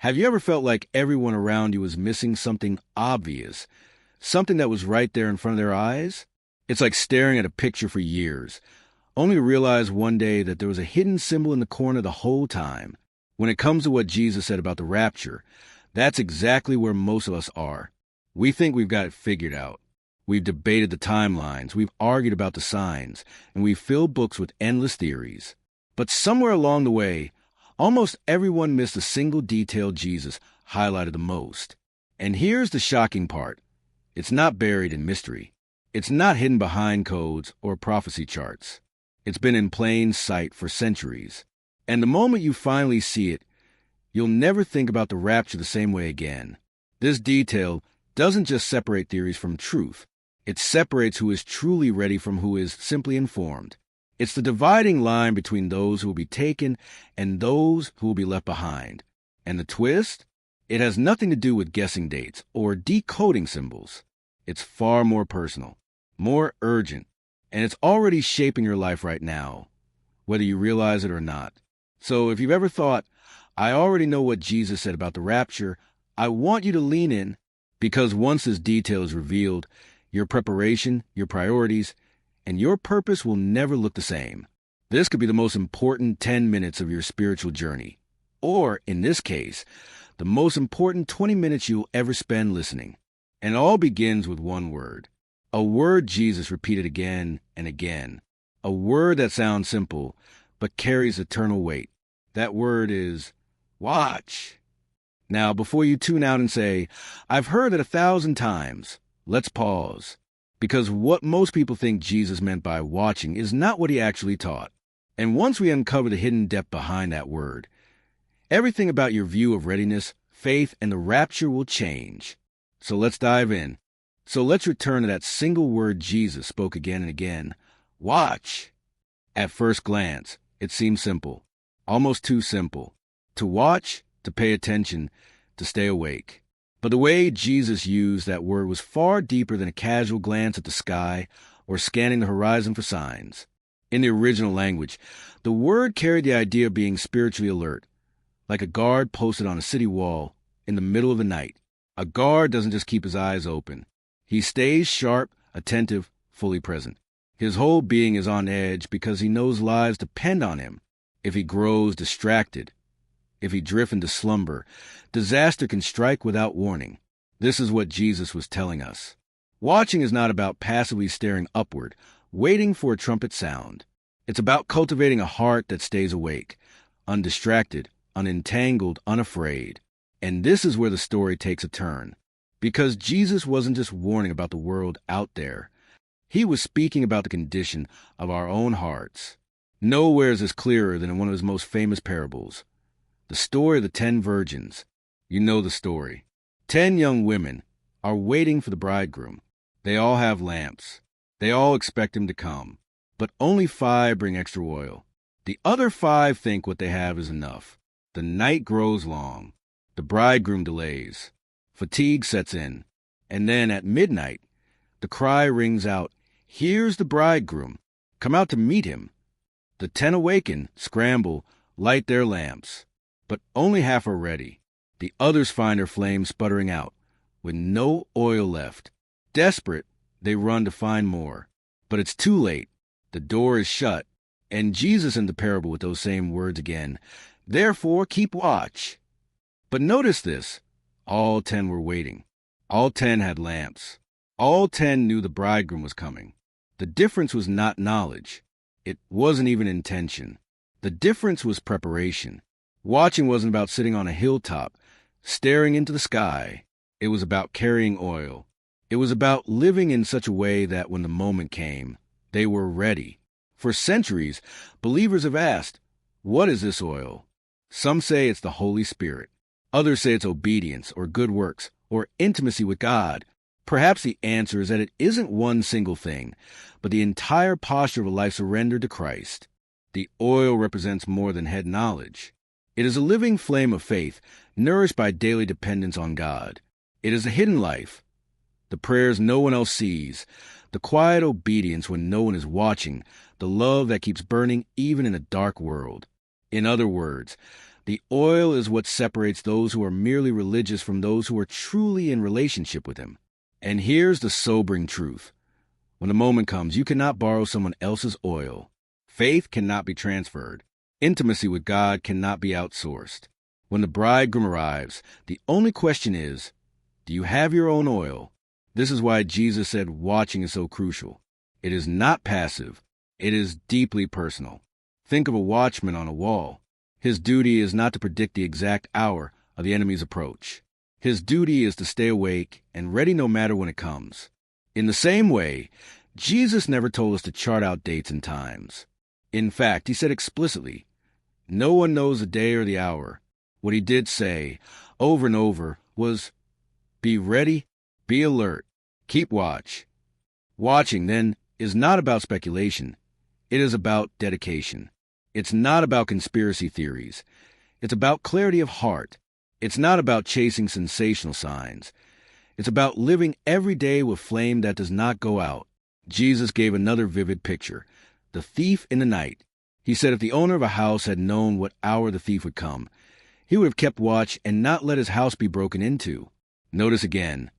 Have you ever felt like everyone around you was missing something obvious, something that was right there in front of their eyes? It's like staring at a picture for years, only to realize one day that there was a hidden symbol in the corner the whole time. When it comes to what Jesus said about the rapture, that's exactly where most of us are. We think we've got it figured out. We've debated the timelines, we've argued about the signs, and we've filled books with endless theories. But somewhere along the way, almost everyone missed a single detail Jesus highlighted the most. And here's the shocking part. It's not buried in mystery. It's not hidden behind codes or prophecy charts. It's been in plain sight for centuries. And the moment you finally see it, you'll never think about the rapture the same way again. This detail doesn't just separate theories from truth. It separates who is truly ready from who is simply informed. It's the dividing line between those who will be taken and those who will be left behind. And the twist? It has nothing to do with guessing dates or decoding symbols. It's far more personal, more urgent, and it's already shaping your life right now, whether you realize it or not. So if you've ever thought, I already know what Jesus said about the rapture, I want you to lean in, because once this detail is revealed, your preparation, your priorities, and your purpose will never look the same. This could be the most important 10 minutes of your spiritual journey, or, in this case, the most important 20 minutes you'll ever spend listening. And it all begins with one word, a word Jesus repeated again and again, a word that sounds simple but carries eternal weight. That word is watch. Now, before you tune out and say, I've heard it 1,000 times, let's pause. Because what most people think Jesus meant by watching is not what he actually taught. And once we uncover the hidden depth behind that word, everything about your view of readiness, faith, and the rapture will change. So let's dive in. So let's return to that single word Jesus spoke again and again. Watch. At first glance, it seems simple, almost too simple. To watch, to pay attention, to stay awake. But the way Jesus used that word was far deeper than a casual glance at the sky or scanning the horizon for signs. In the original language, the word carried the idea of being spiritually alert, like a guard posted on a city wall in the middle of the night. A guard doesn't just keep his eyes open. He stays sharp, attentive, fully present. His whole being is on edge because he knows lives depend on him. If he grows distracted, if he drifts into slumber, disaster can strike without warning. This is what Jesus was telling us. Watching is not about passively staring upward, waiting for a trumpet sound. It's about cultivating a heart that stays awake, undistracted, unentangled, unafraid. And this is where the story takes a turn. Because Jesus wasn't just warning about the world out there. He was speaking about the condition of our own hearts. Nowhere is this clearer than in one of his most famous parables. The story of the 10 virgins. You know the story. 10 young women are waiting for the bridegroom. They all have lamps. They all expect him to come. But only 5 bring extra oil. The other 5 think what they have is enough. The night grows long. The bridegroom delays. Fatigue sets in. And then at midnight, the cry rings out, "Here's the bridegroom. Come out to meet him." The 10 awaken, scramble, light their lamps. But only half are ready. The others find their flames sputtering out, with no oil left. Desperate, they run to find more. But it's too late. The door is shut. And Jesus in the parable with those same words again. Therefore, keep watch. But notice this. All 10 were waiting. All 10 had lamps. All 10 knew the bridegroom was coming. The difference was not knowledge. It wasn't even intention. The difference was preparation. Watching wasn't about sitting on a hilltop, staring into the sky. It was about carrying oil. It was about living in such a way that when the moment came, they were ready. For centuries, believers have asked, what is this oil? Some say it's the Holy Spirit. Others say it's obedience or good works or intimacy with God. Perhaps the answer is that it isn't one single thing, but the entire posture of a life surrendered to Christ. The oil represents more than head knowledge. It is a living flame of faith, nourished by daily dependence on God. It is a hidden life, the prayers no one else sees, the quiet obedience when no one is watching, the love that keeps burning even in a dark world. In other words, The oil is what separates those who are merely religious from those who are truly in relationship with Him. And here's the sobering truth. When the moment comes, you cannot borrow someone else's oil. Faith cannot be transferred. Intimacy with God cannot be outsourced. When the bridegroom arrives, the only question is, do you have your own oil? This is why Jesus said watching is so crucial. It is not passive. It is deeply personal. Think of a watchman on a wall. His duty is not to predict the exact hour of the enemy's approach. His duty is to stay awake and ready no matter when it comes. In the same way, Jesus never told us to chart out dates and times. In fact, He said explicitly, no one knows the day or the hour. What He did say, over and over, was, be ready, be alert, keep watch. Watching, then, is not about speculation. It is about dedication. It's not about conspiracy theories. It's about clarity of heart. It's not about chasing sensational signs. It's about living every day with flame that does not go out. Jesus gave another vivid picture, the thief in the night. He said if the owner of a house had known what hour the thief would come, he would have kept watch and not let his house be broken into. Notice again,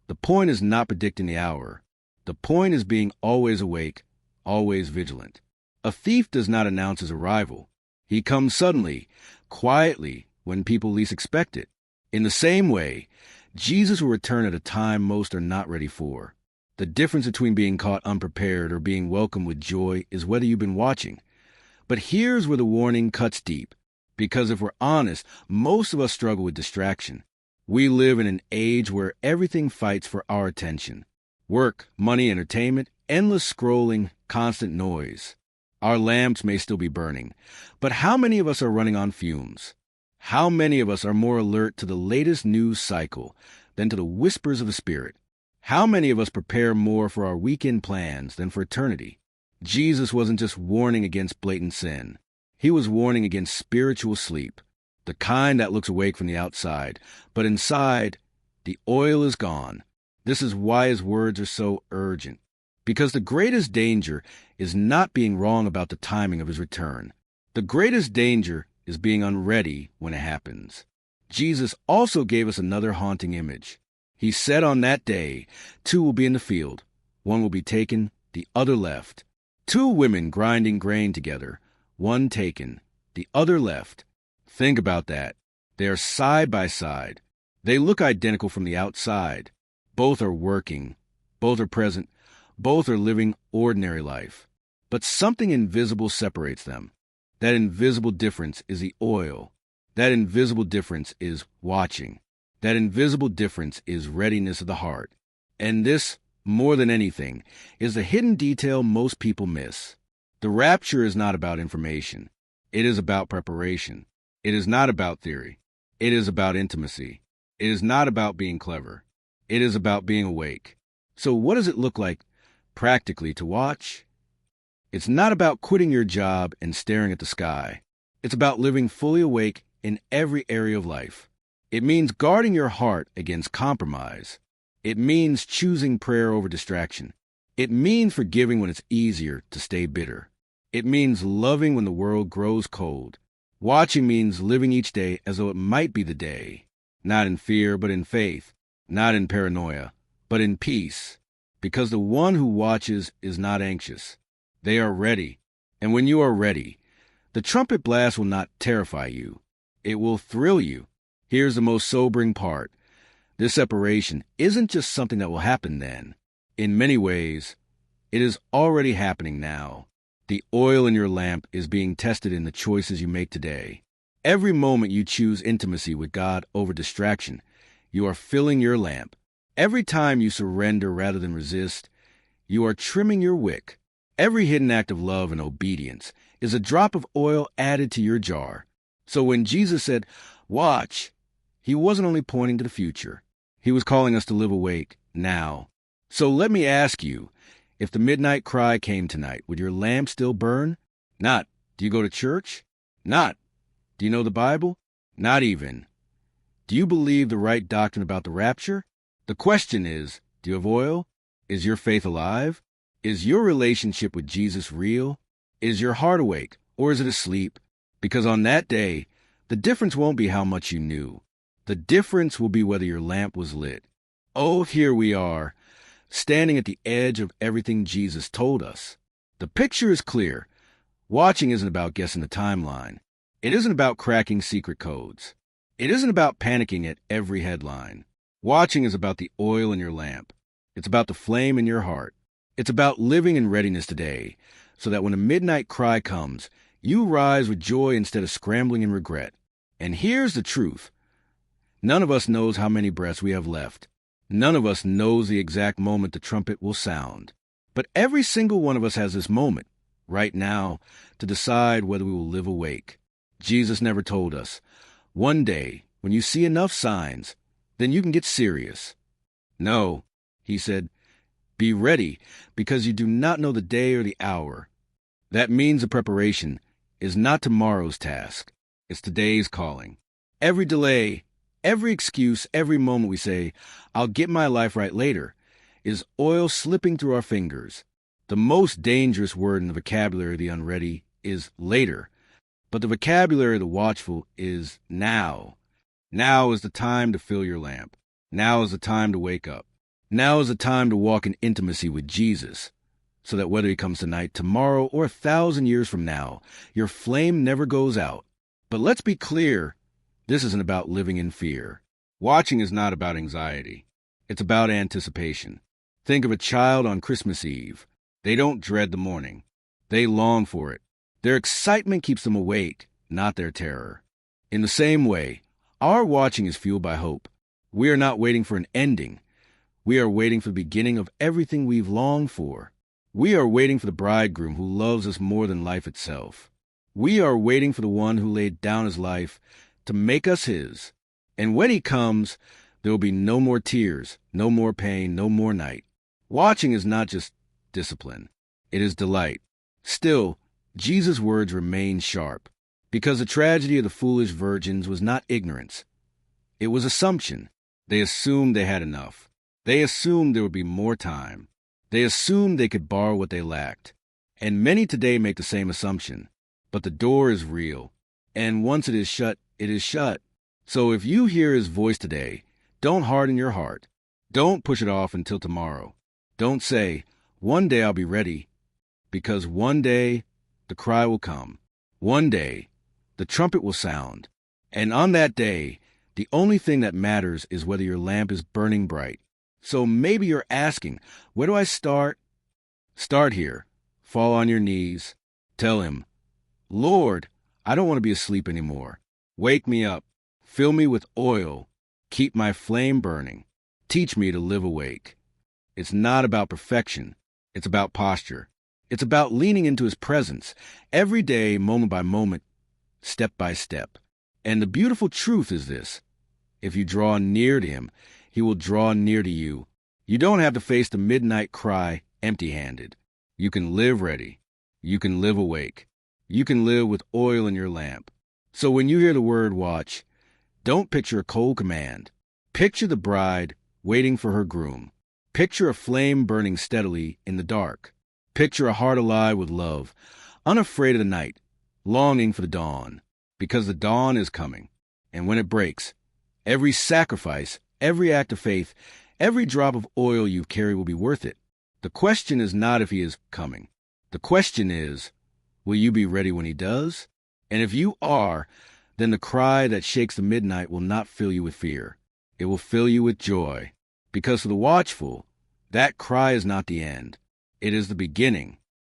the point is not predicting the hour. The point is being always awake, always vigilant. A thief does not announce his arrival. He comes suddenly, quietly, when people least expect it. In the same way, Jesus will return at a time most are not ready for. The difference between being caught unprepared or being welcomed with joy is whether you've been watching. But here's where the warning cuts deep, because if we're honest, most of us struggle with distraction. We live in an age where everything fights for our attention. Work, money, entertainment, endless scrolling, constant noise. Our lamps may still be burning, but how many of us are running on fumes? How many of us are more alert to the latest news cycle than to the whispers of the Spirit? How many of us prepare more for our weekend plans than for eternity? Jesus wasn't just warning against blatant sin. He was warning against spiritual sleep, the kind that looks awake from the outside, but inside, the oil is gone. This is why His words are so urgent. Because the greatest danger is not being wrong about the timing of His return. The greatest danger is being unready when it happens. Jesus also gave us another haunting image. He said on that day, 2 will be in the field. 1 will be taken, the other left. 2 women grinding grain together. 1 taken, the other left. Think about that. They are side by side. They look identical from the outside. Both are working. Both are present. Both are living ordinary life. But something invisible separates them. That invisible difference is the oil. That invisible difference is watching. That invisible difference is readiness of the heart. And this, more than anything, is the hidden detail most people miss. The rapture is not about information. It is about preparation. It is not about theory. It is about intimacy. It is not about being clever. It is about being awake. So what does it look like practically to watch? It's not about quitting your job and staring at the sky. It's about living fully awake in every area of life. It means guarding your heart against compromise. It means choosing prayer over distraction. It means forgiving when it's easier to stay bitter. It means loving when the world grows cold. Watching means living each day as though it might be the day, not in fear but in faith, not in paranoia, but in peace, because the one who watches is not anxious. They are ready, and when you are ready, the trumpet blast will not terrify you. It will thrill you. Here's the most sobering part. This separation isn't just something that will happen then. In many ways, it is already happening now. The oil in your lamp is being tested in the choices you make today. Every moment you choose intimacy with God over distraction, you are filling your lamp. Every time you surrender rather than resist, you are trimming your wick. Every hidden act of love and obedience is a drop of oil added to your jar. So when Jesus said, "Watch," He wasn't only pointing to the future. He was calling us to live awake now. So let me ask you, if the midnight cry came tonight, would your lamp still burn? Not, do you go to church? Not, do you know the Bible? Not even. Do you believe the right doctrine about the rapture? The question is, do you have oil? Is your faith alive? Is your relationship with Jesus real? Is your heart awake, or is it asleep? Because on that day, The difference won't be how much you knew. The difference will be whether your lamp was lit. Oh, here we are, standing at the edge of everything Jesus told us. The picture is clear. Watching isn't about guessing the timeline. It isn't about cracking secret codes. It isn't about panicking at every headline. Watching is about the oil in your lamp. It's about the flame in your heart. It's about living in readiness today, so that when a midnight cry comes, you rise with joy instead of scrambling in regret. And here's the truth. None of us knows how many breaths we have left. None of us knows the exact moment the trumpet will sound. But every single one of us has this moment, right now, to decide whether we will live awake. Jesus never told us, one day, when you see enough signs, then you can get serious. No, he said, be ready, because you do not know the day or the hour. That means the preparation is not tomorrow's task. It's today's calling. Every delay, every excuse, every moment we say, I'll get my life right later, is oil slipping through our fingers. The most dangerous word in the vocabulary of the unready is later, but the vocabulary of the watchful is now. Now is the time to fill your lamp. Now is the time to wake up. Now is the time to walk in intimacy with Jesus, so that whether he comes tonight, tomorrow, or 1,000 years from now, your flame never goes out. But let's be clear, this isn't about living in fear. Watching is not about anxiety. It's about anticipation. Think of a child on Christmas Eve. They don't dread the morning. They long for it. Their excitement keeps them awake, not their terror. In the same way, our watching is fueled by hope. We are not waiting for an ending. We are waiting for the beginning of everything we've longed for. We are waiting for the bridegroom who loves us more than life itself. We are waiting for the one who laid down his life to make us his. And when he comes, there will be no more tears, no more pain, no more night. Watching is not just discipline. It is delight. Still, Jesus' words remain sharp, because the tragedy of the foolish virgins was not ignorance. It was assumption. They assumed they had enough. They assumed there would be more time. They assumed they could borrow what they lacked. And many today make the same assumption. But the door is real. And once it is shut, it is shut. So if you hear his voice today, don't harden your heart. Don't push it off until tomorrow. Don't say, one day I'll be ready. Because one day, the cry will come. One day, the trumpet will sound. And on that day, the only thing that matters is whether your lamp is burning bright. So maybe you're asking, where do I start? Start here. Fall on your knees. Tell him, Lord, I don't want to be asleep anymore. Wake me up. Fill me with oil. Keep my flame burning. Teach me to live awake. It's not about perfection. It's about posture. It's about leaning into his presence every day, moment by moment, step by step. And the beautiful truth is this. If you draw near to him, he will draw near to you. You don't have to face the midnight cry empty-handed. You can live ready. You can live awake. You can live with oil in your lamp. So when you hear the word watch, don't picture a cold command. Picture the bride waiting for her groom. Picture a flame burning steadily in the dark. Picture a heart alive with love, unafraid of the night, longing for the dawn, because the dawn is coming. And when it breaks, every sacrifice, every act of faith, every drop of oil you carry will be worth it. The question is not if he is coming. The question is, will you be ready when he does? And if you are, then the cry that shakes the midnight will not fill you with fear. It will fill you with joy. Because for the watchful, that cry is not the end. It is the beginning.